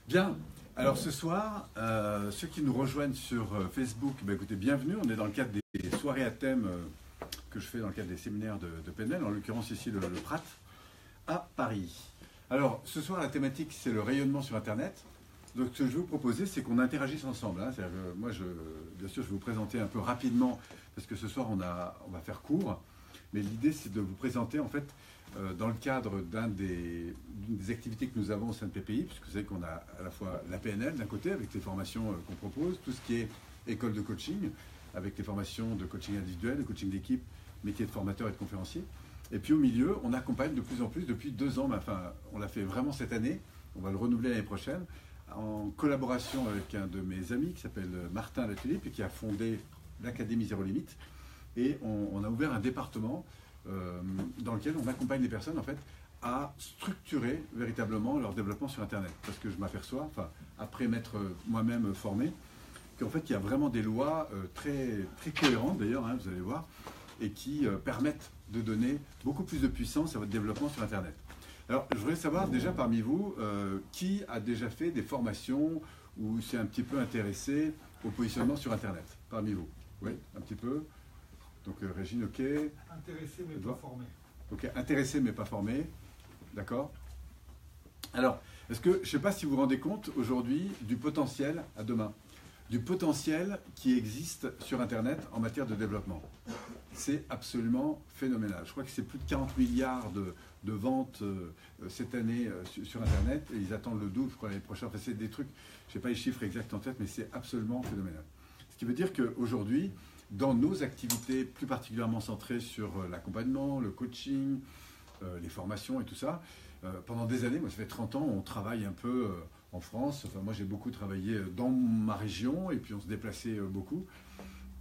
Bien, alors ce soir, ceux qui nous rejoignent sur Facebook, écoutez, bienvenue. On est dans le cadre des soirées à thème que je fais dans le cadre des séminaires de PNL, en l'occurrence ici le Prat, à Paris. Alors ce soir, la thématique, c'est le rayonnement sur Internet. Donc ce que je vais vous proposer, c'est qu'on interagisse ensemble. Hein. Moi, bien sûr, je vais vous présenter un peu rapidement, parce que ce soir, on va faire court. Mais l'idée, c'est de vous présenter, en fait, dans le cadre d'une des activités que nous avons au sein de PPI, puisque vous savez qu'on a à la fois la PNL d'un côté, avec les formations qu'on propose, tout ce qui est école de coaching, avec les formations de coaching individuel, de coaching d'équipe, métier de formateur et de conférencier. Et puis au milieu, on accompagne de plus en plus, depuis 2 ans, enfin, on l'a fait vraiment cette année, on va le renouveler l'année prochaine, en collaboration avec un de mes amis qui s'appelle Martin Latulippe et qui a fondé l'Académie Zéro Limite. Et on a ouvert un département dans lequel on accompagne les personnes en fait à structurer véritablement leur développement sur Internet. Parce que je m'aperçois, enfin, après m'être moi-même formé, qu'en fait il y a vraiment des lois très, très cohérentes d'ailleurs, hein, vous allez voir, et qui permettent de donner beaucoup plus de puissance à votre développement sur Internet. Alors je voudrais savoir déjà parmi vous, qui a déjà fait des formations ou s'est un petit peu intéressé au positionnement sur Internet parmi vous? Oui, un petit peu. Donc Régine, ok. Intéressé mais pas formé. Ok, intéressé mais pas formé. D'accord. Alors, est-ce que, je ne sais pas si vous vous rendez compte aujourd'hui du potentiel à demain, du potentiel qui existe sur Internet en matière de développement. C'est absolument phénoménal. Je crois que c'est plus de 40 milliards de ventes cette année sur Internet et ils attendent le double, je crois, l'année prochaine. Enfin, c'est des trucs, je n'ai pas les chiffres exacts en tête, mais c'est absolument phénoménal. Ce qui veut dire qu'aujourd'hui, dans nos activités plus particulièrement centrées sur l'accompagnement, le coaching, les formations et tout ça, pendant des années, moi ça fait 30 ans, on travaille un peu en France. Enfin, moi j'ai beaucoup travaillé dans ma région et puis on se déplaçait beaucoup.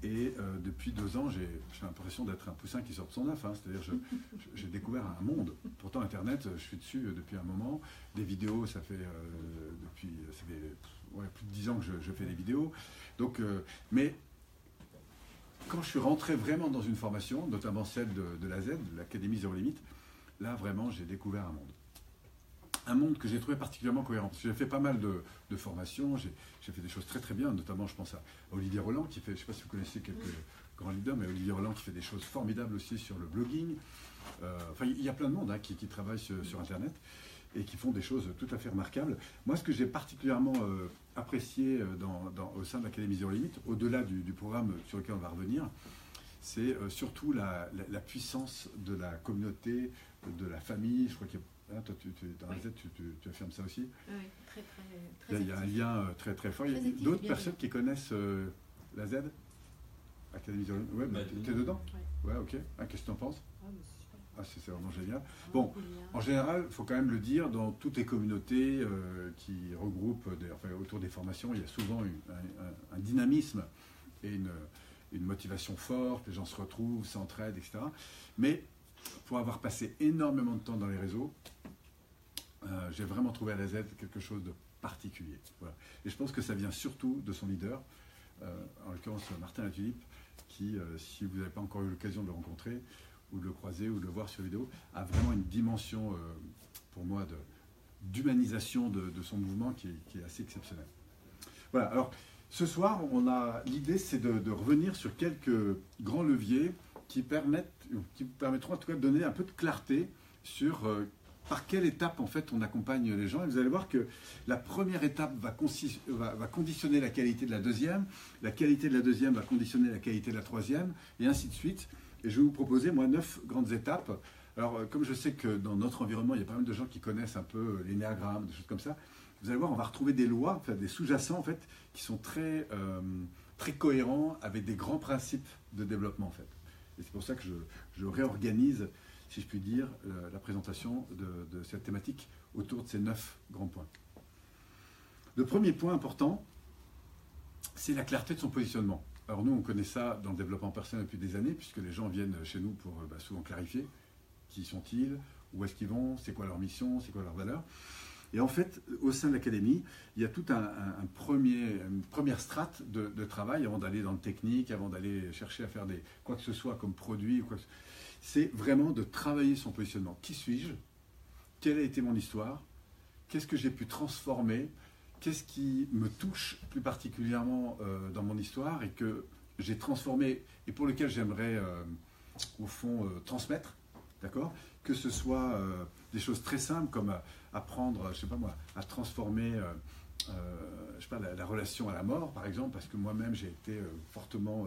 Et depuis 2 ans, j'ai l'impression d'être un poussin qui sort de son œuf. Hein. C'est-à-dire j'ai découvert un monde. Pourtant Internet, je suis dessus depuis un moment. Des vidéos, ça fait plus de 10 ans que je fais des vidéos. Donc, mais quand je suis rentré vraiment dans une formation, notamment celle de la Z, de l'Académie Zéro Limite, là vraiment j'ai découvert un monde. Un monde que j'ai trouvé particulièrement cohérent. Parce que j'ai fait pas mal de formations, j'ai fait des choses très très bien, notamment je pense à Olivier Roland qui fait, je ne sais pas si vous connaissez quelques grands leaders, mais Olivier Roland qui fait des choses formidables aussi sur le blogging. Enfin, il y a plein de monde hein, qui travaille sur Internet et qui font des choses tout à fait remarquables. Moi, ce que j'ai particulièrement apprécié au sein de l'Académie Zéro Limite, au-delà du programme sur lequel on va revenir, c'est surtout la puissance de la communauté, de la famille. Je crois qu'il y a, hein, toi, dans la Z, tu affirmes ça aussi. Oui, très, très, il y a un lien très très fort. Il y a d'autres personnes qui connaissent la Z, Académie Zéro Limite. Ouais, tu es dedans? Ouais, ok. Ah, qu'est-ce que tu en penses? Ah, c'est vraiment génial. Bon, en général, il faut quand même le dire, dans toutes les communautés qui regroupent, autour des formations, il y a souvent un dynamisme et une motivation forte, les gens se retrouvent, s'entraident, etc. Mais pour avoir passé énormément de temps dans les réseaux, j'ai vraiment trouvé à la Z quelque chose de particulier. Voilà. Et je pense que ça vient surtout de son leader, en l'occurrence Martin Latulippe, qui, si vous n'avez pas encore eu l'occasion de le rencontrer, ou de le croiser, ou de le voir sur vidéo, a vraiment une dimension, pour moi, d'humanisation de son mouvement qui est assez exceptionnelle. Voilà, alors, ce soir, l'idée, c'est de revenir sur quelques grands leviers qui permettront en tout cas de donner un peu de clarté sur par quelle étape, en fait, on accompagne les gens. Et vous allez voir que la première étape va conditionner la qualité de la deuxième qualité de la deuxième va conditionner la qualité de la troisième, et ainsi de suite. Et je vais vous proposer, moi, 9 grandes étapes. Alors, comme je sais que dans notre environnement, il y a pas mal de gens qui connaissent un peu l'énéagramme, des choses comme ça, vous allez voir, on va retrouver des lois, enfin, des sous-jacents, en fait, qui sont très, très cohérents avec des grands principes de développement, en fait. Et c'est pour ça que je réorganise, si je puis dire, la présentation de cette thématique autour de ces 9 grands points. Le premier point important, c'est la clarté de son positionnement. Alors nous, on connaît ça dans le développement personnel depuis des années, puisque les gens viennent chez nous pour souvent clarifier qui sont-ils, où est-ce qu'ils vont, c'est quoi leur mission, c'est quoi leur valeur. Et en fait, au sein de l'académie, il y a toute une première strate de travail avant d'aller dans le technique, avant d'aller chercher à faire quoi que ce soit comme produit. C'est vraiment de travailler son positionnement. Qui suis-je? Quelle a été mon histoire? Qu'est-ce que j'ai pu transformer? qu'est-ce qui me touche plus particulièrement dans mon histoire et que j'ai transformé et pour lequel j'aimerais, au fond, transmettre, d'accord? Que ce soit des choses très simples comme apprendre, je sais pas moi, à transformer je sais pas, la relation à la mort, par exemple, parce que moi-même j'ai été fortement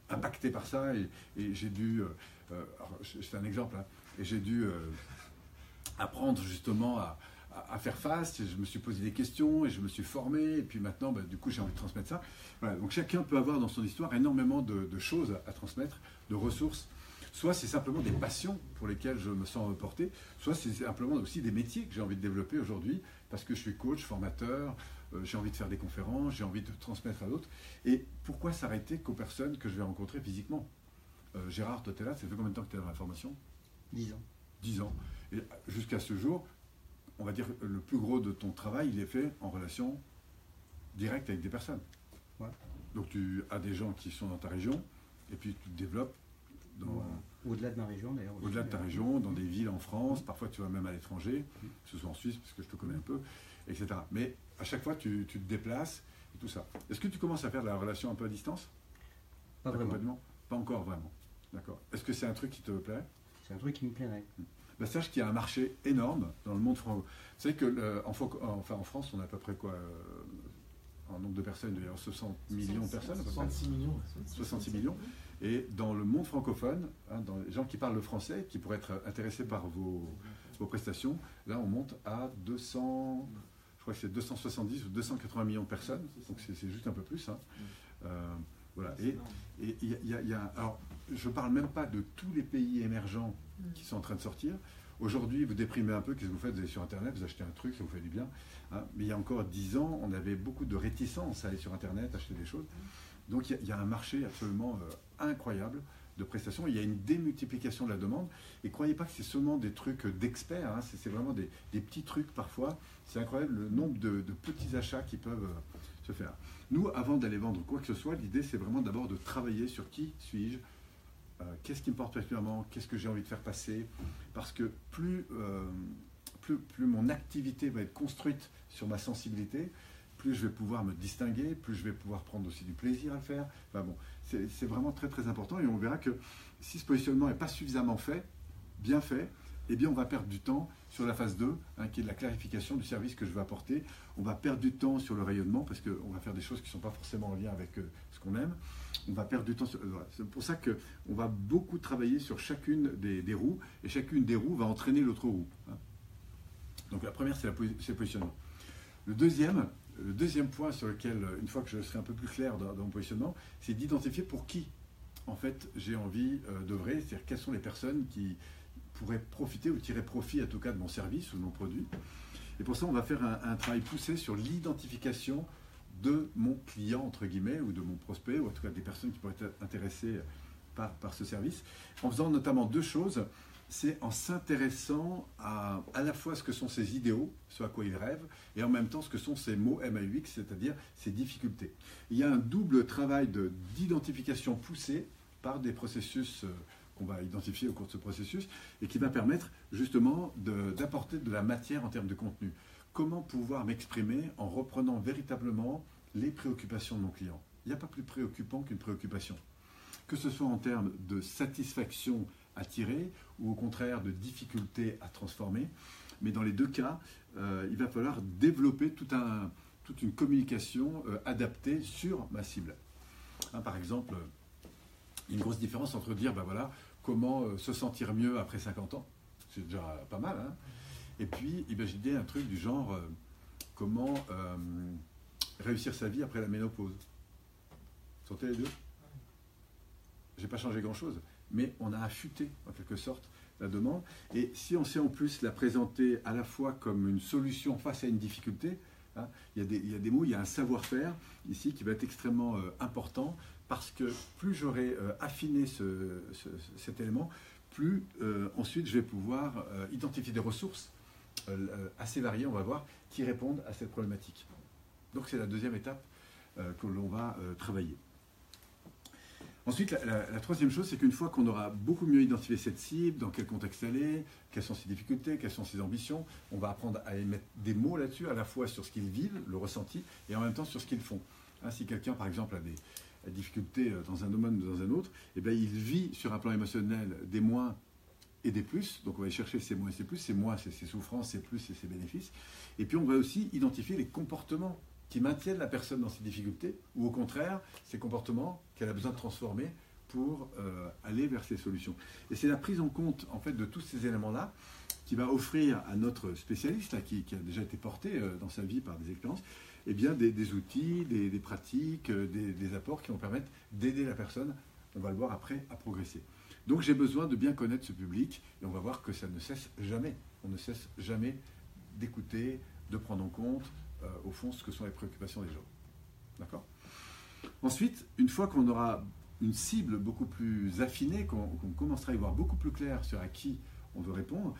impacté par ça et j'ai dû, c'est un exemple, hein, et j'ai dû apprendre justement à faire face, et je me suis posé des questions et je me suis formé et puis maintenant bah, du coup j'ai envie de transmettre ça. Voilà, donc chacun peut avoir dans son histoire énormément de choses à transmettre, de ressources. Soit c'est simplement des passions pour lesquelles je me sens porté, soit c'est simplement aussi des métiers que j'ai envie de développer aujourd'hui parce que je suis coach, formateur, j'ai envie de faire des conférences, j'ai envie de transmettre à d'autres. Et pourquoi s'arrêter qu'aux personnes que je vais rencontrer physiquement? Gérard, toi tu es là, ça fait combien de temps que tu es dans la formation? 10 ans. 10 ans. Et jusqu'à ce jour, on va dire le plus gros de ton travail, il est fait en relation directe avec des personnes. Ouais. Donc tu as des gens qui sont dans ta région et puis tu te développes au-delà de ma région d'ailleurs. Au-delà de ta région, dans des villes en France, parfois tu vas même à l'étranger, que ce soit en Suisse, parce que je te connais un peu, etc. Mais à chaque fois tu te déplaces et tout ça. Est-ce que tu commences à faire de la relation un peu à distance? Pas vraiment. Pas encore vraiment. D'accord. Est-ce que c'est un truc qui te plaît? C'est un truc qui me plairait. Ben, sache qu'il y a un marché énorme dans le monde franco. Vous savez qu'en France, on a à peu près quoi en nombre de personnes, il y a 60 millions de personnes. 66 millions. 66 millions. Et dans le monde francophone, hein, dans les gens qui parlent le français, qui pourraient être intéressés par vos prestations, là on monte à 200, je crois que c'est 270 ou 280 millions de personnes, donc c'est juste un peu plus. Hein. Voilà. Et alors, je ne parle même pas de tous les pays émergents qui sont en train de sortir. Aujourd'hui, vous déprimez un peu, qu'est-ce que vous faites? Vous allez sur Internet, vous achetez un truc, ça vous fait du bien. Hein. Mais il y a encore 10 ans, on avait beaucoup de réticence à aller sur Internet, acheter des choses. Donc il y a un marché absolument incroyable de prestations. Il y a une démultiplication de la demande. Et croyez pas que c'est seulement des trucs d'experts, hein. C'est vraiment des petits trucs parfois. C'est incroyable le nombre de petits achats qui peuvent se faire. Nous, avant d'aller vendre quoi que ce soit, l'idée c'est vraiment d'abord de travailler sur qui suis-je, qu'est-ce qui me porte particulièrement, qu'est-ce que j'ai envie de faire passer. Parce que plus mon activité va être construite sur ma sensibilité, plus je vais pouvoir me distinguer, plus je vais pouvoir prendre aussi du plaisir à le faire. Enfin bon, c'est vraiment très très important et on verra que si ce positionnement n'est pas suffisamment fait, bien fait, eh bien on va perdre du temps sur la phase 2, hein, qui est de la clarification du service que je veux apporter. On va perdre du temps sur le rayonnement parce qu'on va faire des choses qui ne sont pas forcément en lien avec ce qu'on aime. On va perdre du temps sur... Voilà. C'est pour ça qu'on va beaucoup travailler sur chacune des roues et chacune des roues va entraîner l'autre roue. Hein. Donc la première, c'est le positionnement. Le deuxième point sur lequel, une fois que je serai un peu plus clair dans mon positionnement, c'est d'identifier pour qui, en fait, j'ai envie d'œuvrer, c'est-à-dire quelles sont les personnes qui pourraient profiter ou tirer profit, en tout cas, de mon service ou de mon produit. Et pour ça, on va faire un travail poussé sur l'identification de mon client, entre guillemets, ou de mon prospect, ou en tout cas des personnes qui pourraient être intéressées par ce service, en faisant notamment deux choses. C'est en s'intéressant à la fois ce que sont ses idéaux, ce à quoi il rêve, et en même temps ce que sont ses mots MAUX, c'est-à-dire ses difficultés. Il y a un double travail d'identification poussé par des processus qu'on va identifier au cours de ce processus, et qui va permettre justement d'apporter de la matière en termes de contenu. Comment pouvoir m'exprimer en reprenant véritablement les préoccupations de mon client? Il n'y a pas plus préoccupant qu'une préoccupation. Que ce soit en termes de satisfaction à tirer ou au contraire de difficultés à transformer. Mais dans les deux cas, il va falloir développer toute une communication adaptée sur ma cible. Hein, par exemple, une grosse différence entre dire, ben voilà, comment se sentir mieux après 50 ans, c'est déjà pas mal, hein. Et puis imaginer un truc du genre, comment réussir sa vie après la ménopause. Vous sentez les deux? J'ai pas changé grand-chose. Mais on a affûté, en quelque sorte, la demande. Et si on sait en plus la présenter à la fois comme une solution face à une difficulté, hein, il y a des mots, il y a un savoir-faire ici qui va être extrêmement important, parce que plus j'aurai affiné cet élément, plus ensuite je vais pouvoir identifier des ressources assez variées, on va voir, qui répondent à cette problématique. Donc c'est la deuxième étape que l'on va travailler. Ensuite, la troisième chose, c'est qu'une fois qu'on aura beaucoup mieux identifié cette cible, dans quel contexte elle est, quelles sont ses difficultés, quelles sont ses ambitions, on va apprendre à émettre des mots là-dessus, à la fois sur ce qu'ils vivent, le ressenti, et en même temps sur ce qu'ils font. Hein, si quelqu'un, par exemple, a des difficultés dans un domaine ou dans un autre, eh bien, il vit sur un plan émotionnel des moins et des plus. Donc on va aller chercher ses moins et ses plus. Ses moins, c'est ses souffrances, ses plus, c'est ses bénéfices. Et puis on va aussi identifier les comportements qui maintiennent la personne dans ses difficultés, ou au contraire, ces comportements qu'elle a besoin de transformer pour aller vers ses solutions. Et c'est la prise en compte, en fait, de tous ces éléments-là qui va offrir à notre spécialiste, là, qui a déjà été porté dans sa vie par des expériences, eh bien, des outils, des pratiques, des apports qui vont permettre d'aider la personne, on va le voir après, à progresser. Donc j'ai besoin de bien connaître ce public, et on va voir que ça ne cesse jamais. On ne cesse jamais d'écouter, de prendre en compte, au fond, ce que sont les préoccupations des gens. D'accord ? Ensuite, une fois qu'on aura une cible beaucoup plus affinée, qu'on commencera à y voir beaucoup plus clair sur à qui on veut répondre,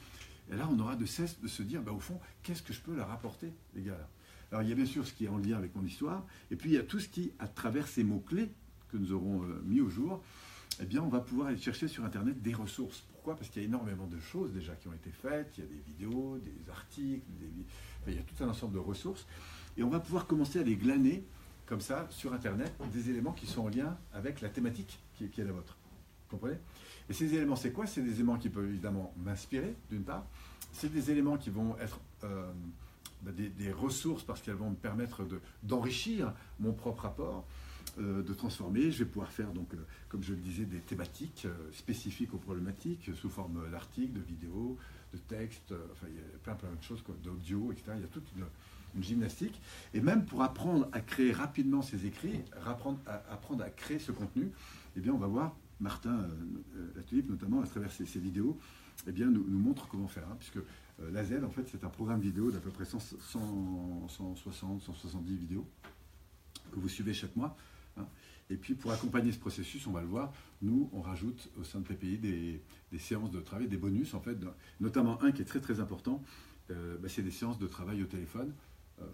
et là, on aura de cesse de se dire, au fond, qu'est-ce que je peux leur apporter, les gars là ? Alors, il y a bien sûr ce qui est en lien avec mon histoire, et puis il y a tout ce qui, à travers ces mots-clés que nous aurons mis au jour, eh bien, on va pouvoir aller chercher sur Internet des ressources. Pourquoi ? Parce qu'il y a énormément de choses déjà qui ont été faites, il y a des vidéos, des articles, il y a tout un ensemble de ressources, et on va pouvoir commencer à les glaner, comme ça, sur Internet, des éléments qui sont en lien avec la thématique qui est la vôtre. Vous comprenez ? Et ces éléments, c'est quoi ? C'est des éléments qui peuvent évidemment m'inspirer, d'une part. C'est des éléments qui vont être des ressources parce qu'elles vont me permettre d'enrichir mon propre rapport, de transformer. Je vais pouvoir faire, donc, comme je le disais, des thématiques spécifiques aux problématiques, sous forme d'articles, de vidéos, de textes, enfin, il y a plein de choses, d'audio, etc. Il y a toute une gymnastique. Et même pour apprendre à créer rapidement ces écrits, apprendre à créer ce contenu, eh bien, on va voir, Martin Latulippe, notamment, à travers ces vidéos, eh bien, nous montre comment faire, puisque la Z, en fait, c'est un programme vidéo d'à peu près 160, 170 vidéos que vous suivez chaque mois. Et puis, pour accompagner ce processus, on va le voir, nous, on rajoute au sein de PPI des séances de travail, des bonus, en fait, notamment un qui est très, très important, c'est des séances de travail au téléphone,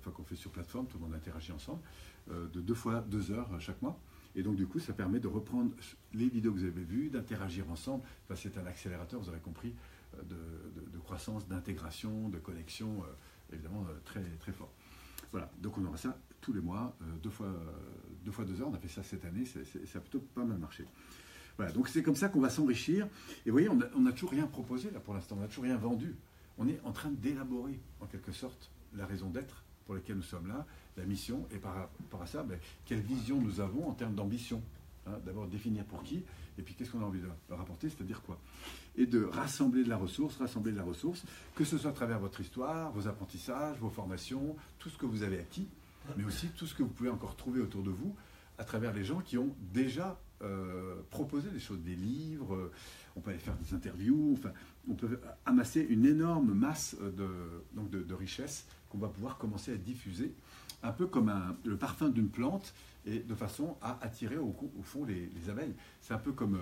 qu'on fait sur plateforme, tout le monde interagit ensemble, de 2 fois 2 heures chaque mois. Et donc, du coup, ça permet de reprendre les vidéos que vous avez vues, d'interagir ensemble. Enfin, c'est un accélérateur, vous avez compris, de croissance, d'intégration, de connexion, évidemment, très, très fort. Voilà, donc on aura ça tous les mois, 2 fois 2 heures. On a fait ça cette année, ça a plutôt pas mal marché. Voilà, donc c'est comme ça qu'on va s'enrichir. Et vous voyez, on n'a toujours rien proposé, là, pour l'instant. On n'a toujours rien vendu. On est en train d'élaborer, en quelque sorte, la raison d'être pour laquelle nous sommes là, la mission, et par rapport à ça, quelle vision nous avons en termes d'ambition. D'abord définir pour qui, et puis qu'est-ce qu'on a envie de leur apporter, c'est-à-dire quoi. Et de rassembler de la ressource, que ce soit à travers votre histoire, vos apprentissages, vos formations, tout ce que vous avez acquis, mais aussi tout ce que vous pouvez encore trouver autour de vous, à travers les gens qui ont déjà proposé des choses, des livres, on peut aller faire des interviews, enfin, on peut amasser une énorme masse de richesses qu'on va pouvoir commencer à diffuser, un peu comme le parfum d'une plante, et de façon à attirer au fond les abeilles. C'est un peu comme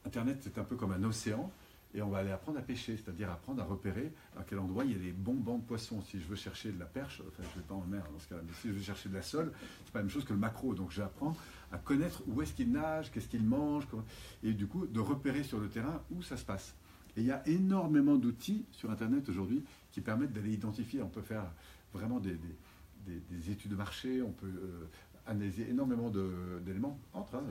Internet, c'est un peu comme un océan, et on va aller apprendre à pêcher, c'est-à-dire apprendre à repérer à quel endroit il y a les bons bancs de poissons. Si je veux chercher de la perche, enfin je ne vais pas en mer dans ce cas-là, mais si je veux chercher de la sole, c'est pas la même chose que le maquereau. Donc j'apprends à connaître où est-ce qu'il nage, qu'est-ce qu'il mange, et du coup de repérer sur le terrain où ça se passe. Et il y a énormément d'outils sur Internet aujourd'hui qui permettent d'aller identifier. On peut faire vraiment des études de marché, on peut analyser énormément d'éléments entre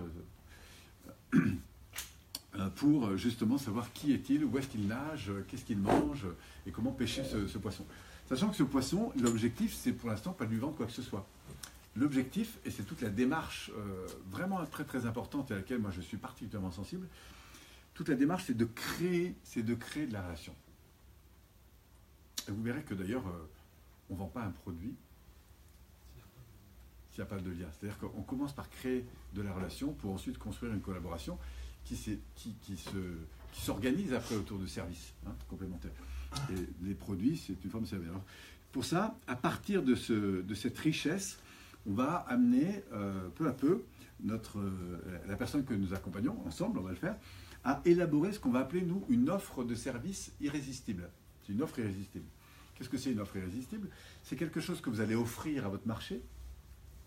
pour justement savoir qui est-il, où est-ce qu'il nage, qu'est-ce qu'il mange et comment pêcher ce poisson. Sachant que ce poisson, l'objectif, c'est pour l'instant pas de lui vendre quoi que ce soit. L'objectif, et c'est toute la démarche vraiment très très importante et à laquelle moi je suis particulièrement sensible, toute la démarche, c'est de créer de la relation. Et vous verrez que d'ailleurs, on ne vend pas un produit s'il n'y a pas de lien. C'est-à-dire qu'on commence par créer de la relation pour ensuite construire une collaboration qui s'organise après autour de services complémentaires. Et les produits, c'est une forme de service. Alors, pour ça, à partir de cette richesse, on va amener peu à peu la personne que nous accompagnons, ensemble, on va le faire, à élaborer ce qu'on va appeler, nous, une offre de service irrésistible. C'est une offre irrésistible. Qu'est-ce que c'est une offre irrésistible ? C'est quelque chose que vous allez offrir à votre marché,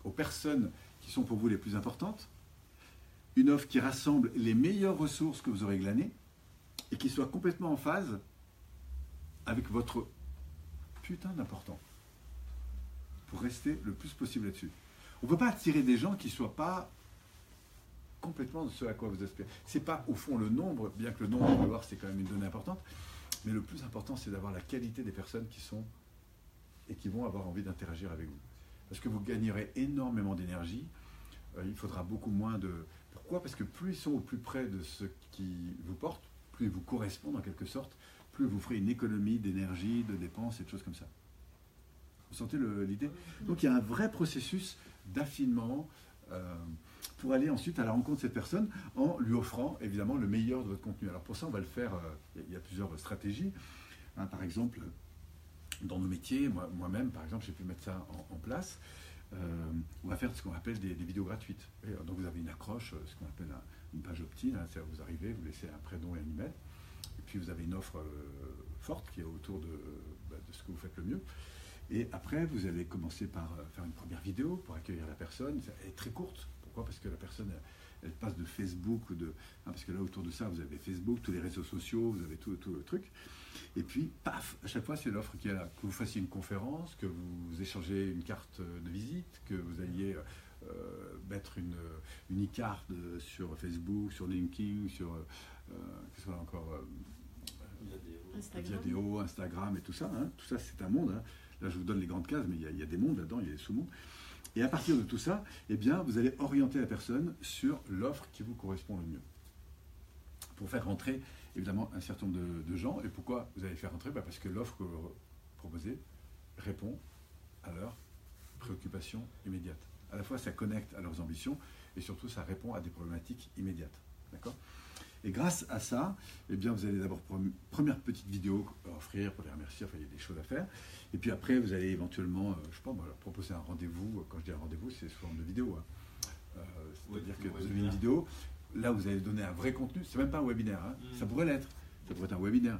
aux personnes qui sont pour vous les plus importantes, une offre qui rassemble les meilleures ressources que vous aurez glanées et qui soit complètement en phase avec votre putain d'important pour rester le plus possible là-dessus. On ne peut pas attirer des gens qui ne soient pas complètement de ce à quoi vous aspirez. Ce n'est pas au fond le nombre, bien que le nombre, on va voir, c'est quand même une donnée importante, mais le plus important, c'est d'avoir la qualité des personnes qui sont et qui vont avoir envie d'interagir avec vous. Parce que vous gagnerez énormément d'énergie, il faudra beaucoup moins de... Pourquoi? Parce que plus ils sont au plus près de ce qui vous porte, plus ils vous correspondent en quelque sorte, plus vous ferez une économie d'énergie, de dépenses et de choses comme ça. Vous sentez l'idée? Donc il y a un vrai processus d'affinement pour aller ensuite à la rencontre de cette personne en lui offrant évidemment le meilleur de votre contenu. Alors pour ça, on va le faire, il y a plusieurs stratégies. Hein, par exemple, dans nos métiers, moi-même, par exemple, j'ai pu mettre ça en place. On va faire ce qu'on appelle des vidéos gratuites. Et donc vous avez une accroche, ce qu'on appelle une page opt-in, hein, vous arrivez, vous laissez un prénom et un email, et puis vous avez une offre forte qui est autour de ce que vous faites le mieux. Et après, vous allez commencer par faire une première vidéo pour accueillir la personne. Elle est très courte. Pourquoi? Parce que la personne, elle passe de Facebook, parce que là, autour de ça, vous avez Facebook, tous les réseaux sociaux, vous avez tout le truc. Et puis, paf, à chaque fois, c'est l'offre qui est là. Que vous fassiez une conférence, que vous échangez une carte de visite, que vous alliez mettre une e-carte sur Facebook, sur LinkedIn, sur qu'est-ce qu'on a encore Viadeo, Instagram et tout ça. Hein. Tout ça, c'est un monde. Hein. Là, je vous donne les grandes cases, mais il y a des mondes là-dedans, il y a des sous-mondes. Et à partir de tout ça, eh bien, vous allez orienter la personne sur l'offre qui vous correspond le mieux. Pour faire rentrer, évidemment, un certain nombre de gens. Et pourquoi vous allez faire rentrer? Parce que l'offre que vous proposez répond à leurs préoccupations immédiates. À la fois, ça connecte à leurs ambitions et surtout, ça répond à des problématiques immédiates. D'accord? Et grâce à ça, eh bien, vous allez d'abord pour une première petite vidéo offrir pour les remercier, enfin il y a des choses à faire. Et puis après, vous allez éventuellement, je sais pas, leur proposer un rendez-vous. Quand je dis un rendez-vous, c'est sous forme de vidéo. Hein. C'est-à-dire que vous avez une vidéo, là vous allez donner un vrai contenu, c'est même pas un webinaire, hein. Ça pourrait l'être, ça pourrait être un webinaire.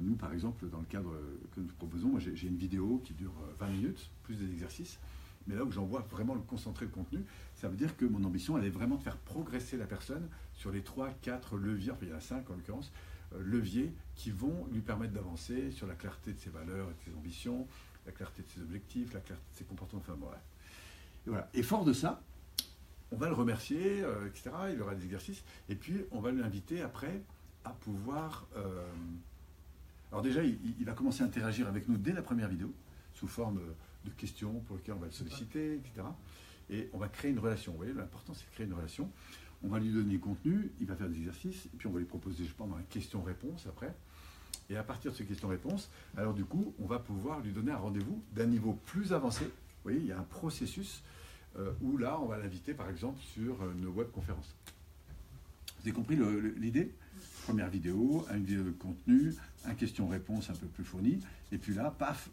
Nous par exemple, dans le cadre que nous proposons, moi j'ai une vidéo qui dure 20 minutes, plus des exercices. Mais là où j'envoie vraiment le concentré de contenu, ça veut dire que mon ambition, elle est vraiment de faire progresser la personne sur les 3-4 leviers, enfin il y en a 5 en l'occurrence, leviers qui vont lui permettre d'avancer sur la clarté de ses valeurs et de ses ambitions, la clarté de ses objectifs, la clarté de ses comportements, enfin bref. Et voilà. Et fort de ça, on va le remercier, etc. Il aura des exercices, et puis on va l'inviter après à pouvoir... Alors déjà, il va commencer à interagir avec nous dès la première vidéo, sous forme de questions pour lesquelles on va le solliciter, etc. Et on va créer une relation. Vous voyez, l'important, c'est de créer une relation. On va lui donner du contenu, il va faire des exercices, et puis on va lui proposer, je pense, un question-réponse après. Et à partir de ces questions-réponses, alors du coup, on va pouvoir lui donner un rendez-vous d'un niveau plus avancé. Vous voyez, il y a un processus où là, on va l'inviter, par exemple, sur une webconférence. Vous avez compris l'idée? Première vidéo, une vidéo de contenu, un question-réponse un peu plus fourni, et puis là, paf,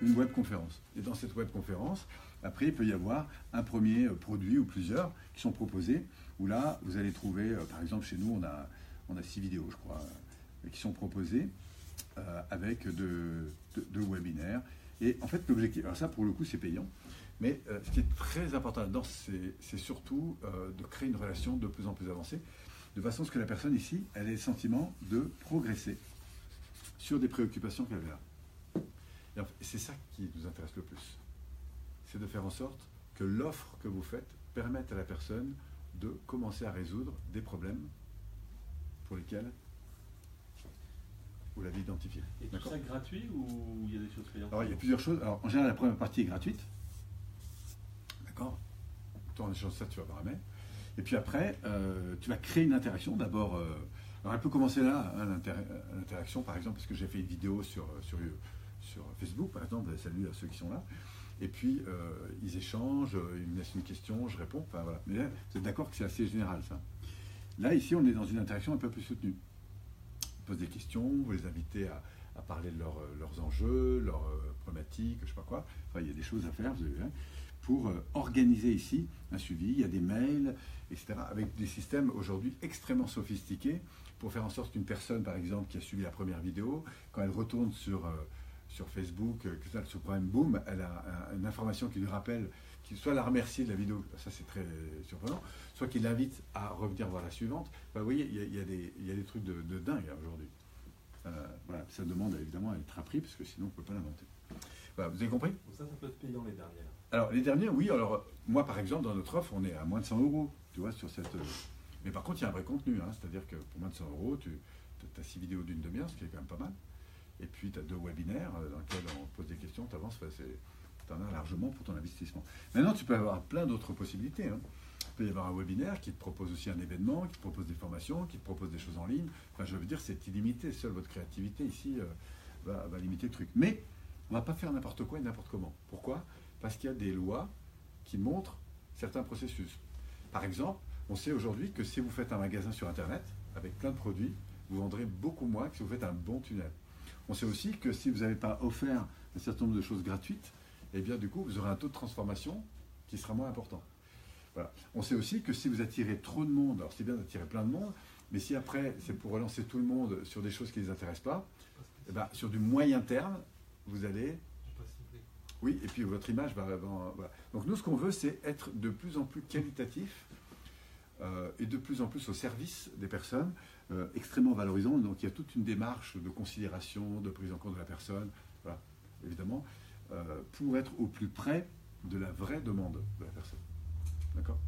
une webconférence. Et dans cette webconférence, après, il peut y avoir un premier produit ou plusieurs qui sont proposés, où là, vous allez trouver, par exemple, chez nous, on a 6 vidéos, je crois, qui sont proposées avec deux webinaires. Et en fait, l'objectif, alors ça, pour le coup, c'est payant, mais ce qui est très important là-dedans, c'est surtout de créer une relation de plus en plus avancée, de façon à ce que la personne ici, elle ait le sentiment de progresser sur des préoccupations qu'elle a. Et c'est ça qui nous intéresse le plus. C'est de faire en sorte que l'offre que vous faites permette à la personne de commencer à résoudre des problèmes pour lesquels vous l'avez identifié. Et tout ça gratuit ou il y a des choses payantes? Alors il y a plusieurs choses. Alors en général, la première partie est gratuite. D'accord? Toi en échange de ça, tu vas avoir un mail. Et puis après, tu vas créer une interaction. D'abord, alors elle peut commencer là, hein, l'interaction par exemple, parce que j'ai fait une vidéo sur Facebook, par exemple, salut à ceux qui sont là. Et puis, ils échangent, ils me laissent une question, je réponds. Enfin, voilà. Mais là, vous êtes d'accord que c'est assez général, ça. Là, ici, on est dans une interaction un peu plus soutenue. On pose des questions, vous les invitez à parler de leurs enjeux, leurs problématiques, je ne sais pas quoi. Enfin, il y a des choses à faire, vous avez vu, hein, pour organiser ici un suivi. Il y a des mails, etc., avec des systèmes aujourd'hui extrêmement sophistiqués pour faire en sorte qu'une personne, par exemple, qui a suivi la première vidéo, quand elle retourne sur Facebook, que ça, ce problème, boum, elle a une information qui lui rappelle soit la remercie de la vidéo, ça c'est très surprenant, soit qu'il l'invite à revenir voir la suivante. Enfin, vous voyez, il y a des trucs de dingue aujourd'hui. Voilà, ça demande évidemment à être appris, parce que sinon on ne peut pas l'inventer. Voilà, vous avez compris? Ça peut être payant les dernières. Alors les dernières, oui. Alors moi par exemple, dans notre offre, on est à moins de 100 €, tu vois, sur cette... Mais par contre, il y a un vrai contenu, hein, c'est-à-dire que pour moins de 100 €, tu as 6 vidéos d'une demi-heure, ce qui est quand même pas mal. Et puis tu as 2 webinaires dans lesquels on pose des questions, tu avances, tu en as largement pour ton investissement. Maintenant, tu peux avoir plein d'autres possibilités, hein. Il peut y avoir un webinaire qui te propose aussi un événement, qui te propose des formations, qui te propose des choses en ligne. Enfin, je veux dire, c'est illimité. Seule votre créativité ici va limiter le truc. Mais on ne va pas faire n'importe quoi et n'importe comment. Pourquoi? Parce qu'il y a des lois qui montrent certains processus. Par exemple, on sait aujourd'hui que si vous faites un magasin sur Internet, avec plein de produits, vous vendrez beaucoup moins que si vous faites un bon tunnel. On sait aussi que si vous n'avez pas offert un certain nombre de choses gratuites, eh bien du coup, vous aurez un taux de transformation qui sera moins important. Voilà. On sait aussi que si vous attirez trop de monde, alors c'est bien d'attirer plein de monde, mais si après c'est pour relancer tout le monde sur des choses qui ne les intéressent pas, eh ben, sur du moyen terme, vous allez... Oui, et puis votre image va... Voilà. Donc nous, ce qu'on veut, c'est être de plus en plus qualitatif et de plus en plus au service des personnes, extrêmement valorisant. Donc il y a toute une démarche de considération, de prise en compte de la personne, voilà, évidemment, pour être au plus près de la vraie demande de la personne. D'accord?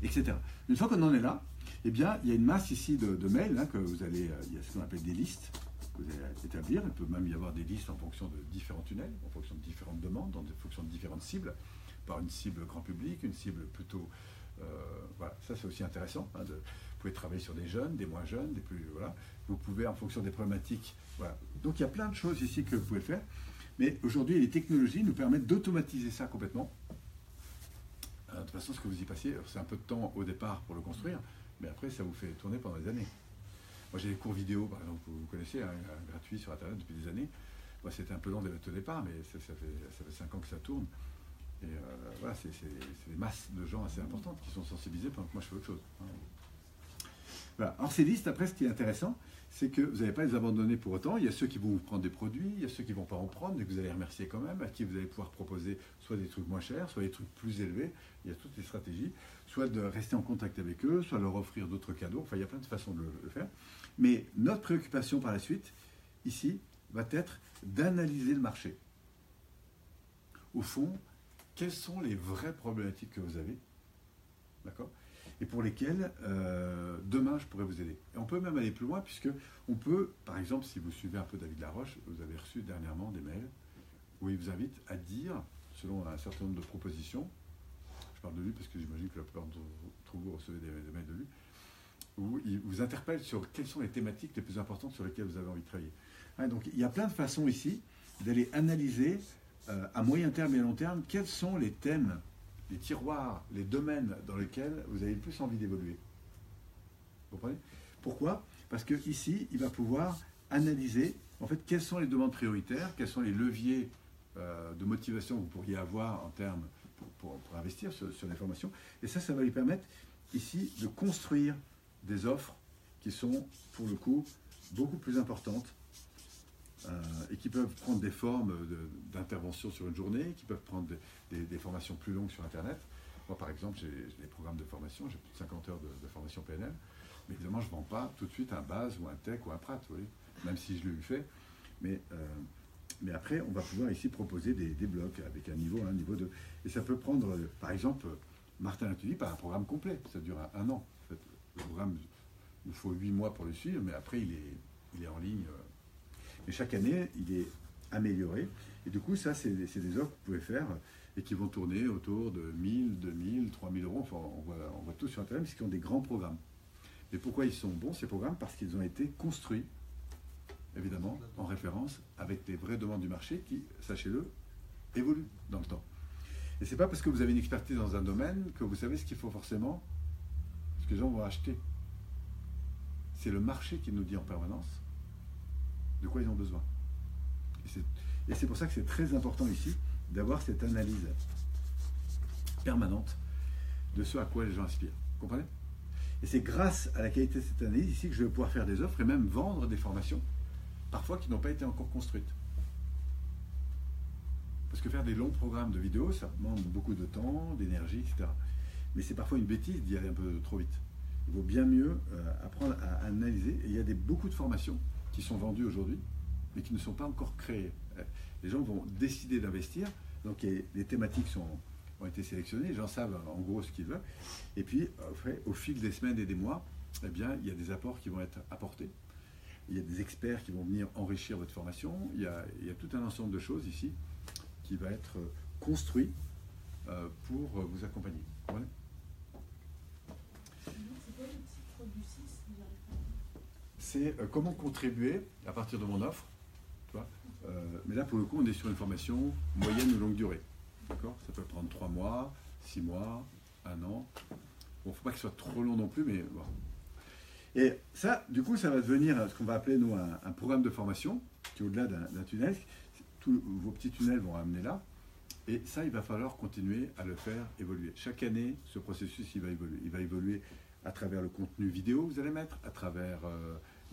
Etc. Une fois qu'on en est là, eh bien, il y a une masse ici de mails, hein, que vous allez, il y a ce qu'on appelle des listes que vous allez établir. Il peut même y avoir des listes en fonction de différents tunnels, en fonction de différentes demandes, en fonction de différentes cibles, par une cible grand public, une cible plutôt... voilà, ça c'est aussi intéressant. Hein, vous pouvez travailler sur des jeunes, des moins jeunes, des plus... Voilà. Vous pouvez, en fonction des problématiques... Voilà. Donc il y a plein de choses ici que vous pouvez faire. Mais aujourd'hui, les technologies nous permettent d'automatiser ça complètement. De toute façon, ce que vous y passiez, c'est un peu de temps au départ pour le construire, mais après, ça vous fait tourner pendant des années. Moi, j'ai des cours vidéo, par exemple, vous connaissez, hein, gratuits sur Internet depuis des années. Moi, c'était un peu long au départ, mais ça fait 5 ans que ça tourne. Et voilà, c'est des masses de gens assez importantes qui sont sensibilisés pendant que moi, je fais autre chose. Voilà. Alors, ces listes, après, ce qui est intéressant, c'est que vous n'allez pas les abandonner pour autant. Il y a ceux qui vont vous prendre des produits, il y a ceux qui ne vont pas en prendre, mais que vous allez remercier quand même, à qui vous allez pouvoir proposer soit des trucs moins chers, soit des trucs plus élevés. Il y a toutes les stratégies, soit de rester en contact avec eux, soit leur offrir d'autres cadeaux. Enfin, il y a plein de façons de le faire. Mais notre préoccupation par la suite, ici, va être d'analyser le marché. Au fond, quelles sont les vraies problématiques que vous avez, d'accord, et pour lesquelles demain je pourrais vous aider. Et on peut même aller plus loin, puisque on peut, par exemple, si vous suivez un peu David Laroche, vous avez reçu dernièrement des mails où il vous invite à dire, selon un certain nombre de propositions, je parle de lui parce que j'imagine que la plupart d'entre vous recevez des mails de lui, où il vous interpelle sur quelles sont les thématiques les plus importantes sur lesquelles vous avez envie de travailler. Hein, donc il y a plein de façons ici d'aller analyser à moyen terme et à long terme quels sont les thèmes, les tiroirs, les domaines dans lesquels vous avez le plus envie d'évoluer. Vous comprenez? Pourquoi? Parce que ici, il va pouvoir analyser en fait quelles sont les demandes prioritaires, quels sont les leviers de motivation que vous pourriez avoir en termes pour investir sur les formations. Et ça va lui permettre ici de construire des offres qui sont, pour le coup, beaucoup plus importantes et qui peuvent prendre des formes d'intervention sur une journée, qui peuvent prendre des formations plus longues sur Internet. Moi, par exemple, j'ai des programmes de formation, j'ai plus de 50 heures de formation PNL, mais évidemment, je ne vends pas tout de suite un base ou un tech ou un prat, vous voyez, même si je l'ai eu fait. Mais après, on va pouvoir ici proposer des blocs avec un niveau 1, niveau 2. Et ça peut prendre, par exemple, Martin Atelier par un programme complet. Ça dure un an. En fait, le programme, il faut 8 mois pour le suivre, mais après, il est en ligne. Et chaque année, il est amélioré. Et du coup, ça, c'est des offres que vous pouvez faire et qui vont tourner autour de 1000, 2000, 3000 euros. Enfin, on voit tout sur Internet, parce qu'ils ont des grands programmes. Mais pourquoi ils sont bons, ces programmes? Parce qu'ils ont été construits, évidemment, en référence avec des vraies demandes du marché qui, sachez-le, évoluent dans le temps. Et c'est pas parce que vous avez une expertise dans un domaine que vous savez ce qu'il faut forcément, ce que les gens vont acheter. C'est le marché qui nous dit en permanence de quoi ils ont besoin. Et c'est pour ça que c'est très important ici d'avoir cette analyse permanente de ce à quoi les gens aspirent. Vous comprenez? Et c'est grâce à la qualité de cette analyse ici que je vais pouvoir faire des offres et même vendre des formations, parfois qui n'ont pas été encore construites. Parce que faire des longs programmes de vidéos, ça demande beaucoup de temps, d'énergie, etc. Mais c'est parfois une bêtise d'y aller un peu trop vite. Il vaut bien mieux apprendre à analyser. Et il y a beaucoup de formations qui sont vendues aujourd'hui, mais qui ne sont pas encore créées. Les gens vont décider d'investir, donc les thématiques ont été sélectionnées, les gens savent en gros ce qu'ils veulent. Et puis, au fil des semaines et des mois, eh bien, il y a des apports qui vont être apportés. Il y a des experts qui vont venir enrichir votre formation. Il y a tout un ensemble de choses ici qui va être construit pour vous accompagner. Voilà. C'est comment contribuer à partir de mon offre. Tu vois, mais là, pour le coup, on est sur une formation moyenne ou longue durée. D'accord ? Ça peut prendre 3 mois, 6 mois, 1 an. Bon, il ne faut pas que ce soit trop long non plus, mais bon. Et ça, du coup, ça va devenir ce qu'on va appeler, nous, un programme de formation, qui est au-delà d'un tunnel. Tous vos petits tunnels vont amener là. Et ça, il va falloir continuer à le faire évoluer. Chaque année, ce processus, il va évoluer. Il va évoluer à travers le contenu vidéo que vous allez mettre, à travers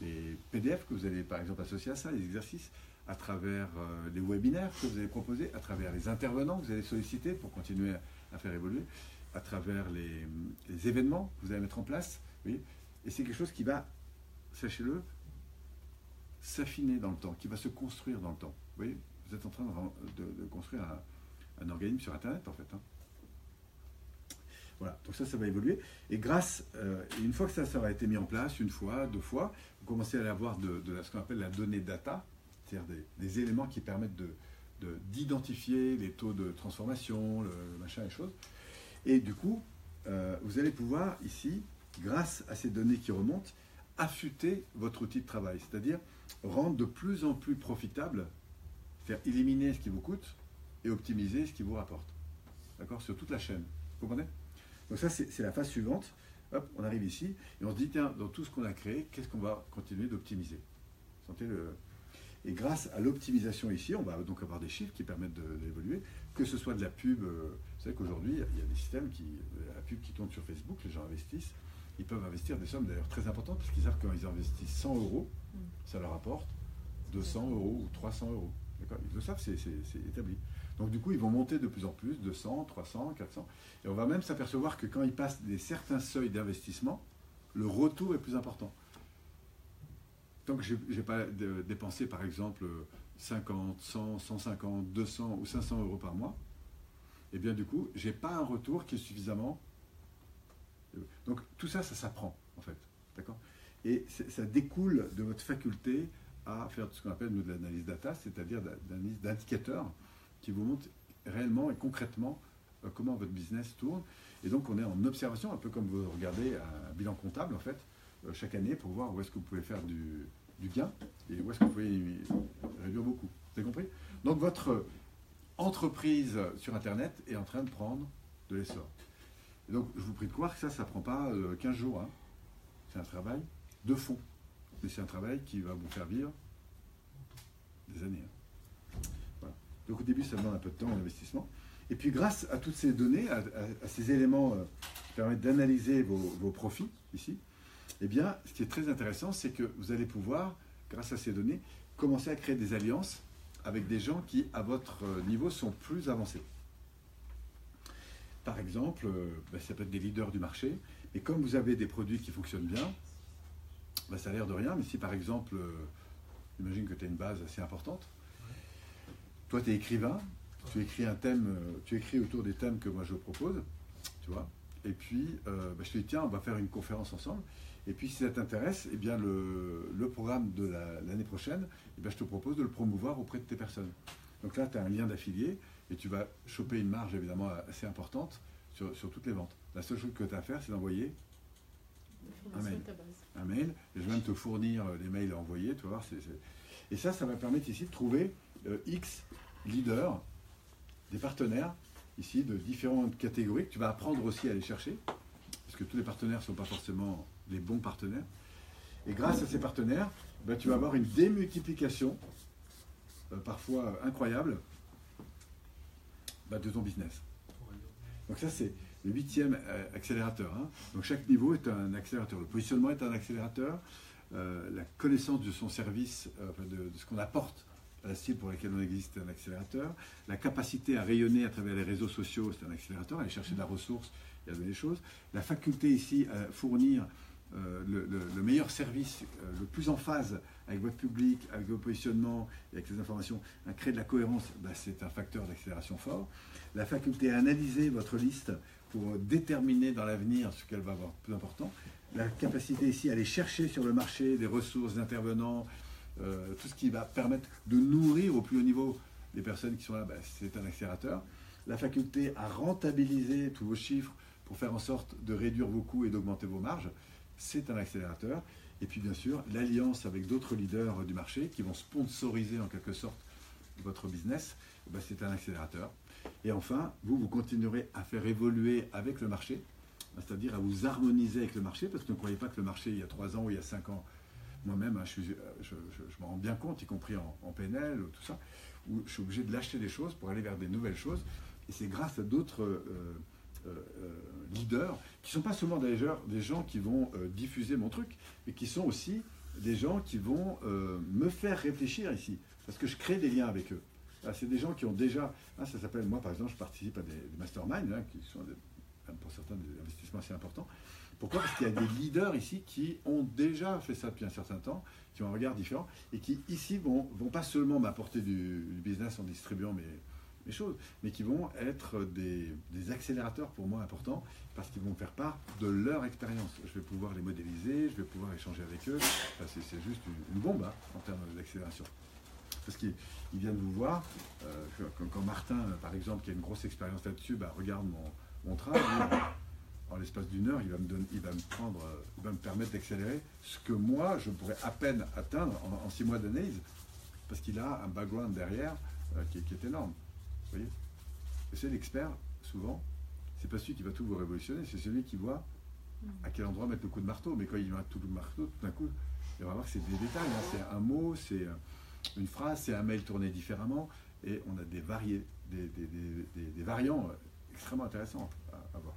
les PDF que vous allez, par exemple, associer à ça, les exercices, à travers les webinaires que vous allez proposer, à travers les intervenants que vous allez solliciter pour continuer à faire évoluer, à travers les événements que vous allez mettre en place. Oui. Et c'est quelque chose qui va, sachez-le, s'affiner dans le temps, qui va se construire dans le temps. Vous voyez, vous êtes en train de construire un organisme sur Internet, en fait. Hein. Voilà, donc ça va évoluer. Et grâce, une fois que ça aura été mis en place, 1 fois, 2 fois, vous commencez à avoir ce qu'on appelle la donnée data, c'est-à-dire des éléments qui permettent d'identifier les taux de transformation, le machin, les choses. Et du coup, vous allez pouvoir, ici, grâce à ces données qui remontent, affûter votre outil de travail, c'est-à-dire rendre de plus en plus profitable, c'est-à-dire éliminer ce qui vous coûte et optimiser ce qui vous rapporte. D'accord ? Sur toute la chaîne. Vous comprenez ? Donc ça, c'est la phase suivante. Hop, on arrive ici et on se dit, tiens, dans tout ce qu'on a créé, qu'est-ce qu'on va continuer d'optimiser ? Sentez le... Et grâce à l'optimisation ici, on va donc avoir des chiffres qui permettent d'évoluer, que ce soit de la pub. Vous savez qu'aujourd'hui, il y a des systèmes la pub qui tourne sur Facebook, les gens investissent. Ils peuvent investir des sommes d'ailleurs très importantes, parce qu'ils savent que quand ils investissent 100 €, ça leur apporte 200 € ou 300 €. D'accord ? Ils le savent, c'est établi. Donc du coup, ils vont monter de plus en plus, 200, 300, 400. Et on va même s'apercevoir que quand ils passent certains seuils d'investissement, le retour est plus important. Tant que je n'ai pas dépensé, par exemple, 50, 100, 150, 200 ou 500 € par mois, et bien du coup, je n'ai pas un retour qui est suffisamment... Donc tout ça, ça s'apprend, en fait. D'accord ? Et ça découle de votre faculté à faire ce qu'on appelle, nous, de l'analyse data, c'est-à-dire d'analyse d'indicateurs qui vous montrent réellement et concrètement comment votre business tourne. Et donc, on est en observation, un peu comme vous regardez un bilan comptable, en fait, chaque année, pour voir où est-ce que vous pouvez faire du gain et où est-ce que vous pouvez réduire beaucoup. Vous avez compris ? Donc, votre entreprise sur Internet est en train de prendre de l'essor. Et donc, je vous prie de croire que ça ne prend pas 15 jours. Hein. C'est un travail de fond. Mais c'est un travail qui va vous faire vivre des années. Hein. Voilà. Donc, au début, ça demande un peu de temps d'investissement. Et puis, grâce à toutes ces données, à ces éléments qui permettent d'analyser vos profits, ici, eh bien, ce qui est très intéressant, c'est que vous allez pouvoir, grâce à ces données, commencer à créer des alliances avec des gens qui, à votre niveau, sont plus avancés. Par exemple, ça peut être des leaders du marché, et comme vous avez des produits qui fonctionnent bien, ça a l'air de rien, mais si par exemple, imagine que tu as une base assez importante, toi tu es écrivain, tu écris un thème, tu écris autour des thèmes que moi je propose, tu vois, et puis je te dis tiens, on va faire une conférence ensemble, et puis si ça t'intéresse, eh bien le programme de l'année prochaine, eh bien, je te propose de le promouvoir auprès de tes personnes. Donc là, tu as un lien d'affilié, et tu vas choper une marge évidemment assez importante sur toutes les ventes. La seule chose que tu as à faire, c'est d'envoyer un mail, et je vais même te fournir les mails à envoyer, tu vas voir. Et ça va permettre ici de trouver X leaders, des partenaires, ici, de différentes catégories, que tu vas apprendre aussi à aller chercher, parce que tous les partenaires ne sont pas forcément les bons partenaires. Et grâce à ces partenaires, tu vas avoir une démultiplication, parfois incroyable, de ton business. Donc ça, c'est le 8e accélérateur. Hein. Donc chaque niveau est un accélérateur. Le positionnement est un accélérateur. La connaissance de son service, de ce qu'on apporte, la cible pour laquelle on existe, c'est un accélérateur. La capacité à rayonner à travers les réseaux sociaux, c'est un accélérateur. Aller chercher de la ressource et à donner des choses. La faculté ici à fournir le meilleur service, le plus en phase avec votre public, avec vos positionnements et avec les informations, à créer de la cohérence, c'est un facteur d'accélération fort. La faculté à analyser votre liste pour déterminer dans l'avenir ce qu'elle va avoir plus important. La capacité ici à aller chercher sur le marché des ressources, des intervenants, tout ce qui va permettre de nourrir au plus haut niveau les personnes qui sont là, c'est un accélérateur. La faculté à rentabiliser tous vos chiffres pour faire en sorte de réduire vos coûts et d'augmenter vos marges, c'est un accélérateur. Et puis bien sûr, l'alliance avec d'autres leaders du marché qui vont sponsoriser en quelque sorte votre business, c'est un accélérateur. Et enfin, vous continuerez à faire évoluer avec le marché, c'est-à-dire à vous harmoniser avec le marché, parce que ne croyez pas que le marché, il y a 3 ans ou il y a 5 ans, moi-même, je m'en rends bien compte, y compris en PNL, tout ça, où je suis obligé de lâcher des choses pour aller vers des nouvelles choses. Et c'est grâce à d'autres leaders, qui ne sont pas seulement des gens qui vont diffuser mon truc, mais qui sont aussi des gens qui vont me faire réfléchir ici, parce que je crée des liens avec eux. C'est des gens qui ont déjà, ça s'appelle, moi par exemple, je participe à des masterminds, qui sont pour certains des investissements assez importants. Pourquoi? Parce qu'il y a des leaders ici qui ont déjà fait ça depuis un certain temps, qui ont un regard différent, et qui ici vont pas seulement m'apporter du business en distribuant mes choses, mais qui vont être des accélérateurs pour moi importants, parce qu'ils vont faire part de leur expérience. Je vais pouvoir les modéliser, je vais pouvoir échanger avec eux. C'est juste une bombe en termes d'accélération. Parce qu'ils viennent vous voir, quand Martin, par exemple, qui a une grosse expérience là-dessus, regarde mon travail, en l'espace d'une heure, il va me permettre d'accélérer ce que moi, je pourrais à peine atteindre en 6 mois d'analyse, parce qu'il a un background derrière qui est énorme. Vous voyez? Et c'est l'expert, souvent, c'est pas celui qui va tout vous révolutionner, c'est celui qui voit à quel endroit mettre le coup de marteau. Mais quand il met tout le marteau, tout d'un coup, il va voir que c'est des détails, c'est un mot, c'est une phrase, c'est un mail tourné différemment, et on a des variants extrêmement intéressants à voir.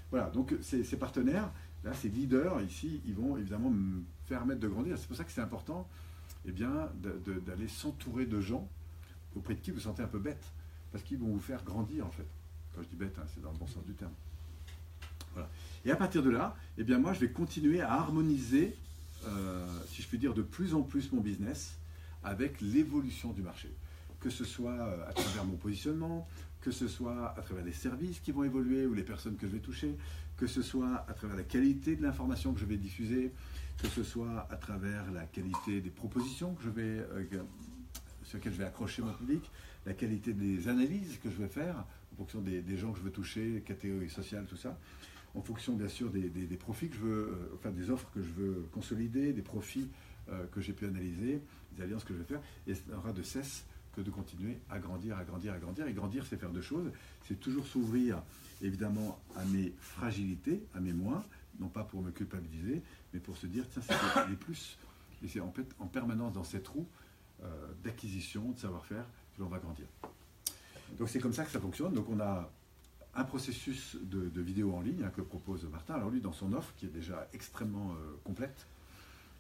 Voilà, donc ces partenaires, là, ces leaders ici, ils vont évidemment me permettre de grandir. C'est pour ça que c'est important d'aller s'entourer de gens auprès de qui vous vous sentez un peu bête, parce qu'ils vont vous faire grandir en fait. Quand je dis bête, c'est dans le bon sens du terme. Voilà. Et à partir de là, moi, je vais continuer à harmoniser, si je puis dire, de plus en plus mon business avec l'évolution du marché. Que ce soit à travers mon positionnement, que ce soit à travers les services qui vont évoluer ou les personnes que je vais toucher, que ce soit à travers la qualité de l'information que je vais diffuser, que ce soit à travers la qualité des propositions que sur lesquelles je vais accrocher mon public, la qualité des analyses que je vais faire en fonction des gens que je veux toucher, catégories sociales, tout ça, en fonction bien sûr des profits que je veux, des offres que je veux consolider, des profits que j'ai pu analyser, des alliances que je vais faire, et ça n'aura de cesse que de continuer à grandir, à grandir, à grandir. Et grandir, c'est faire 2 choses. C'est toujours s'ouvrir, évidemment, à mes fragilités, à mes moins, non pas pour me culpabiliser, mais pour se dire, tiens, c'est les plus. Et c'est en fait en permanence dans cette roue d'acquisition, de savoir-faire, que l'on va grandir. Donc c'est comme ça que ça fonctionne. Donc on a un processus de vidéo en ligne que propose Martin. Alors lui, dans son offre, qui est déjà extrêmement complète,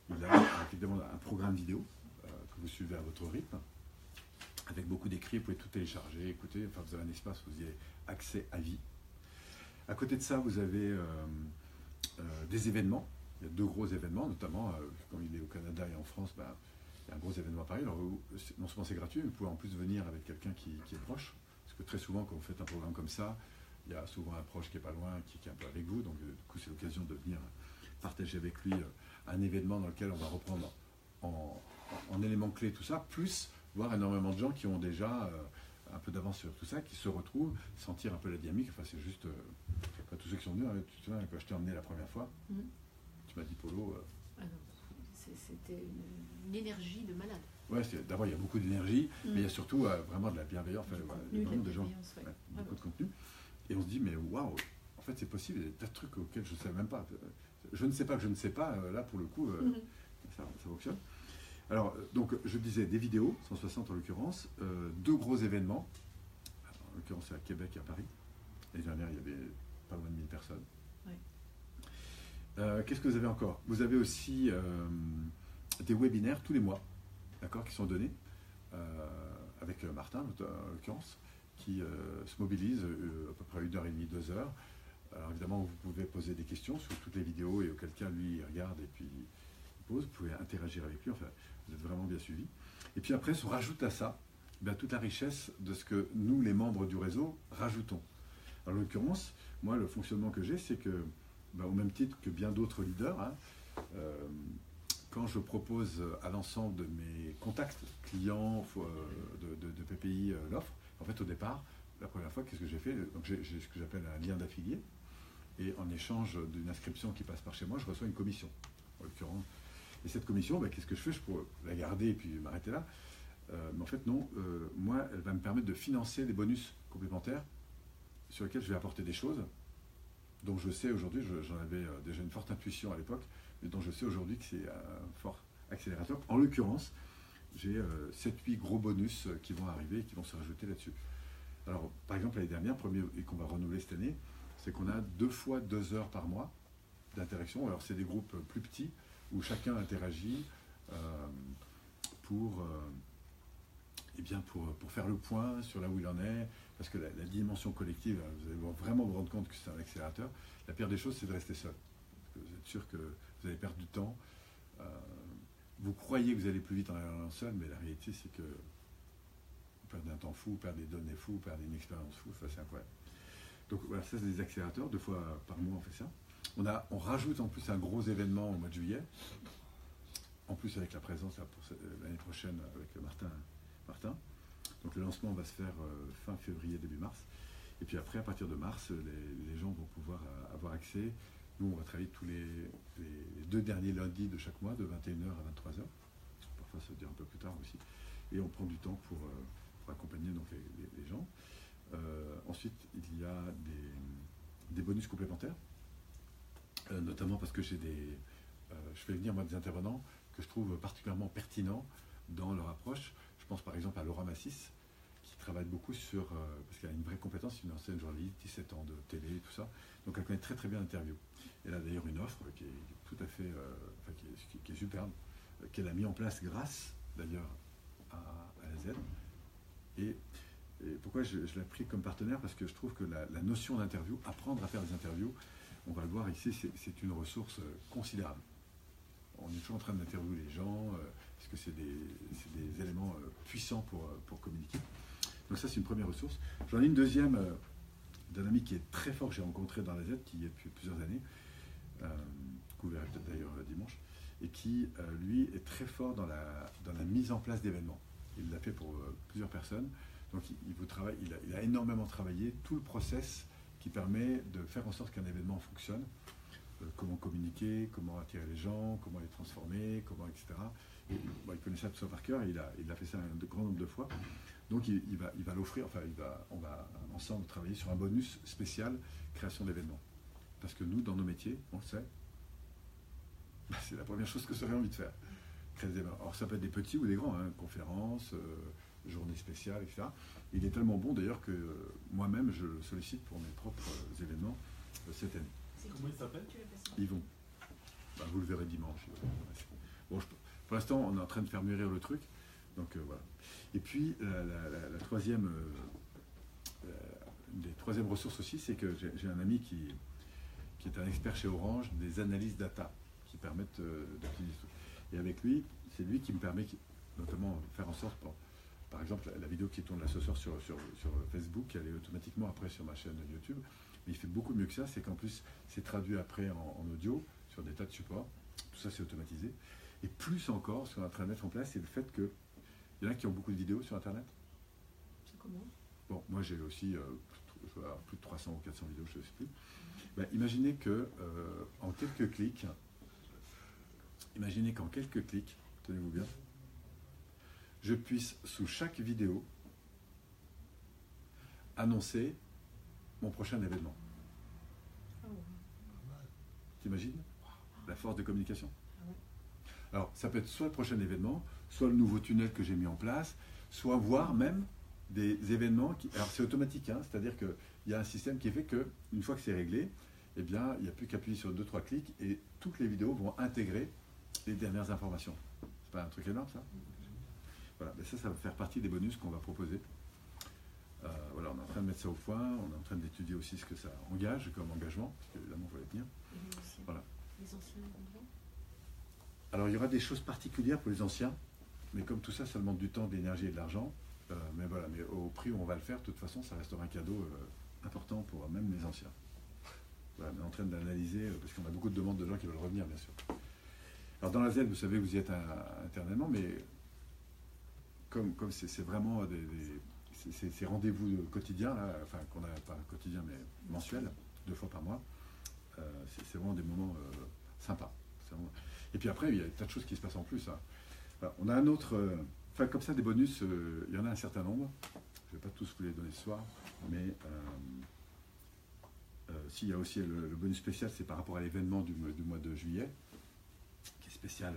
il a évidemment un programme vidéo que vous suivez à votre rythme, avec beaucoup d'écrits, vous pouvez tout télécharger, écouter, vous avez un espace où vous y avez accès à vie. À côté de ça, vous avez des événements. Il y a 2 gros événements, notamment, comme il est au Canada et en France, il y a un gros événement à Paris. Alors, non seulement c'est gratuit, mais vous pouvez en plus venir avec quelqu'un qui est proche. Parce que très souvent, quand vous faites un programme comme ça, il y a souvent un proche qui n'est pas loin, qui est un peu avec vous. Donc, du coup, c'est l'occasion de venir partager avec lui un événement dans lequel on va reprendre en éléments clés tout ça, plus voir énormément de gens qui ont déjà un peu d'avance sur tout ça, qui se retrouvent, sentir un peu la dynamique. C'est juste, tous ceux qui sont venus, tu te souviens, quand je t'ai emmené la première fois, tu m'as dit, Polo... c'était une énergie de malade. Ouais, d'abord, il y a beaucoup d'énergie, mais il y a surtout vraiment de la bienveillance, vraiment des gens, beaucoup de contenu. Et on se dit, mais waouh, en fait, c'est possible, il y a des tas de trucs auxquels je ne sais même pas. Je ne sais pas que je ne sais pas, là, pour le coup, ça fonctionne. Alors, donc, je disais des vidéos, 160 en l'occurrence, 2 gros événements, en l'occurrence c'est à Québec et à Paris. L'année dernière, il y avait pas loin de 1000 personnes. Ouais. Qu'est-ce que vous avez encore? Vous avez aussi des webinaires tous les mois, d'accord, qui sont donnés avec Martin, en l'occurrence, qui se mobilise à peu près 1h30, 2 heures. Alors évidemment, vous pouvez poser des questions sur toutes les vidéos et auquel cas, lui, il regarde et puis il pose. Vous pouvez interagir avec lui, enfin, vous êtes vraiment bien suivi. Et puis après, on rajoute à ça toute la richesse de ce que nous, les membres du réseau, rajoutons. En l'occurrence, moi, le fonctionnement que j'ai, c'est que, au même titre que bien d'autres leaders, hein, quand je propose à l'ensemble de mes contacts, clients de PPI, l'offre, en fait, au départ, la première fois, qu'est-ce que j'ai fait? Donc, j'ai ce que j'appelle un lien d'affilié. Et en échange d'une inscription qui passe par chez moi, je reçois une commission, en l'occurrence. Et cette commission, qu'est-ce que je fais? Je pourrais la garder et puis m'arrêter là. Mais en fait, non. Moi, elle va me permettre de financer des bonus complémentaires sur lesquels je vais apporter des choses dont je sais aujourd'hui, j'en avais déjà une forte intuition à l'époque, mais dont je sais aujourd'hui que c'est un fort accélérateur. En l'occurrence, j'ai 7-8 gros bonus qui vont arriver et qui vont se rajouter là-dessus. Alors, par exemple, l'année dernière, premier, et qu'on va renouveler cette année, c'est qu'on a 2 fois 2 heures par mois d'interaction. Alors, c'est des groupes plus petits où chacun interagit pour faire le point sur là où il en est, parce que la dimension collective, vous allez vraiment vous rendre compte que c'est un accélérateur. La pire des choses, c'est de rester seul. Parce que vous êtes sûr que vous allez perdre du temps. Vous croyez que vous allez plus vite en allant seul, mais la réalité, c'est que vous perdez un temps fou, vous perdez des données fous, vous perdez une expérience fou, ça c'est incroyable. Donc voilà, ça c'est des accélérateurs, 2 fois par mois on fait ça. On rajoute en plus un gros événement au mois de juillet, en plus avec la présence là, pour l'année prochaine avec Martin. Donc le lancement va se faire fin février, début mars. Et puis après, à partir de mars, les gens vont pouvoir avoir accès. Nous, on va travailler tous les 2 derniers lundis de chaque mois, de 21h à 23h. Parfois, ça veut dire un peu plus tard aussi. Et on prend du temps pour accompagner donc, les gens. Ensuite, il y a des bonus complémentaires, notamment parce que je fais venir moi des intervenants que je trouve particulièrement pertinents dans leur approche. Je pense par exemple à Laura Massis, qui travaille beaucoup sur, parce qu'elle a une vraie compétence, une ancienne journaliste, 17 ans de télé, tout ça. Donc elle connaît très très bien l'interview. Elle a d'ailleurs une offre qui est tout à fait, qui est superbe, qu'elle a mis en place grâce d'ailleurs à la Z. Et pourquoi je l'ai pris comme partenaire? Parce que je trouve que la notion d'interview, apprendre à faire des interviews, on va le voir ici, c'est une ressource considérable. On est toujours en train d'interviewer les gens, parce que c'est des éléments puissants pour communiquer. Donc ça, c'est une première ressource. J'en ai une deuxième d'un ami qui est très fort, que j'ai rencontré dans la Z, qui y est depuis plusieurs années, que vous verrez peut-être d'ailleurs dimanche, et qui, lui, est très fort dans la mise en place d'événements. Il l'a fait pour plusieurs personnes. Donc il a énormément travaillé tout le process qui permet de faire en sorte qu'un événement fonctionne. Comment communiquer, comment attirer les gens, comment les transformer, etc. Et, il connaît ça tout ça par cœur, et il a fait ça un grand nombre de fois. Donc il va l'offrir, on va ensemble travailler sur un bonus spécial création d'événements. Parce que nous, dans nos métiers, on le sait, c'est la première chose que j'aurais envie de faire. Créer des événements. Alors ça peut être des petits ou des grands, hein, conférences, journées spéciales, etc. Il est tellement bon d'ailleurs que moi-même je le sollicite pour mes propres événements cette année. Comment il s'appelle? Yvon. Vous le verrez dimanche. Bon, pour l'instant, on est en train de faire mûrir le truc. Donc voilà. Et puis la troisième, des troisièmes ressources aussi, c'est que j'ai un ami qui est un expert chez Orange des analyses data qui permettent d'optimiser tout. Et avec lui, c'est lui qui me permet notamment faire en sorte, par exemple, la vidéo qui tourne là ce soir sur Facebook, elle est automatiquement après sur ma chaîne YouTube. Mais il fait beaucoup mieux que ça, c'est qu'en plus, c'est traduit après en audio sur des tas de supports. Tout ça, c'est automatisé. Et plus encore, ce qu'on est en train de mettre en place, c'est le fait qu'il y en a qui ont beaucoup de vidéos sur Internet. C'est comment? Bon, moi, j'ai aussi plus de 300 ou 400 vidéos, je ne sais plus. Imaginez qu'en quelques clics, tenez-vous bien, je puisse, sous chaque vidéo, annoncer mon prochain événement. T'imagines la force de communication? Alors, ça peut être soit le prochain événement, soit le nouveau tunnel que j'ai mis en place, soit voire même des événements qui... Alors, c'est automatique, hein, c'est-à-dire qu'il y a un système qui fait qu'une fois que c'est réglé, eh bien, il n'y a plus qu'à appuyer sur 2-3 clics et toutes les vidéos vont intégrer les dernières informations. C'est pas un truc énorme, ça? Voilà, mais ça va faire partie des bonus qu'on va proposer. Voilà, on est en train de mettre ça au point, on est en train d'étudier aussi ce que ça engage comme engagement, parce qu'évidemment, il faut les tenir. Voilà. Les anciens endroits. Alors, il y aura des choses particulières pour les anciens, mais comme tout ça, ça demande du temps, de l'énergie et de l'argent. Mais voilà, mais au prix où on va le faire, de toute façon, ça restera un cadeau important pour même les anciens. Voilà, on est en train d'analyser, parce qu'on a beaucoup de demandes de gens qui veulent revenir, bien sûr. Alors, dans la Z, vous savez que vous y êtes internellement, mais comme c'est vraiment ces rendez-vous quotidiens, là, enfin, qu'on a pas quotidien, mais mensuels, 2 fois par mois, c'est vraiment des moments sympas. Vraiment... Et puis après, il y a des tas de choses qui se passent en plus. Hein. Voilà, on a un autre... Enfin, comme ça, des bonus, il y en a un certain nombre. Je ne vais pas tous vous les donner ce soir, mais s'il y a aussi le bonus spécial, c'est par rapport à l'événement du mois de juillet, qui est spécial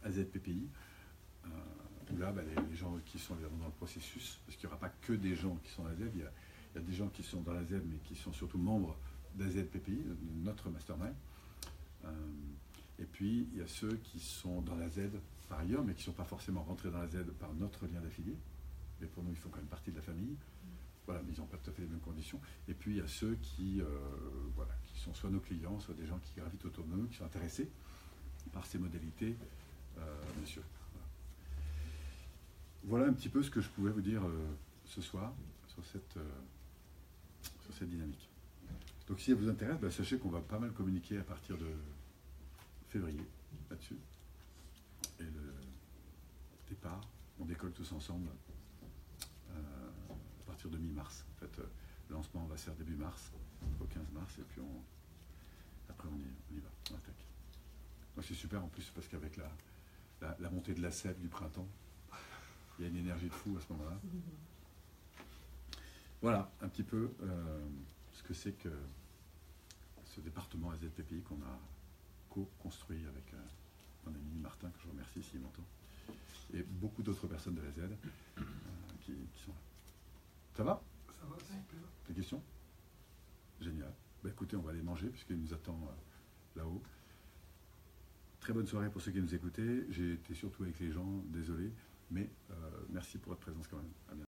AZPPI. Où là, les gens qui sont dans le processus, parce qu'il n'y aura pas que des gens qui sont dans la Z, il y a des gens qui sont dans la Z, mais qui sont surtout membres d'AZPPI, notre mastermind. Et puis, il y a ceux qui sont dans la Z par ailleurs, mais qui ne sont pas forcément rentrés dans la Z par notre lien d'affilié. Mais pour nous, ils font quand même partie de la famille. Voilà, mais ils n'ont pas tout à fait les mêmes conditions. Et puis, il y a ceux qui sont soit nos clients, soit des gens qui gravitent autour de nous, qui sont intéressés par ces modalités, monsieur. Voilà un petit peu ce que je pouvais vous dire ce soir sur cette dynamique. Donc si ça vous intéresse, sachez qu'on va pas mal communiquer à partir de février là-dessus. Et le départ, on décolle tous ensemble à partir de mi-mars. En fait, le lancement va se faire début mars, au 15 mars, et puis après on y va, on attaque. Donc c'est super en plus parce qu'avec la montée de la sève du printemps, il y a une énergie de fou à ce moment-là. Voilà un petit peu ce que c'est que ce département AZPPI qu'on a co-construit avec mon ami Martin, que je remercie s'il m'entend, et beaucoup d'autres personnes de la Z qui sont là. Ça va? Ça va, super. Des questions? Génial. Écoutez, on va aller manger puisqu'il nous attend là-haut. Très bonne soirée pour ceux qui nous écoutaient. J'ai été surtout avec les gens, désolé. Mais merci pour votre présence quand même. À bientôt.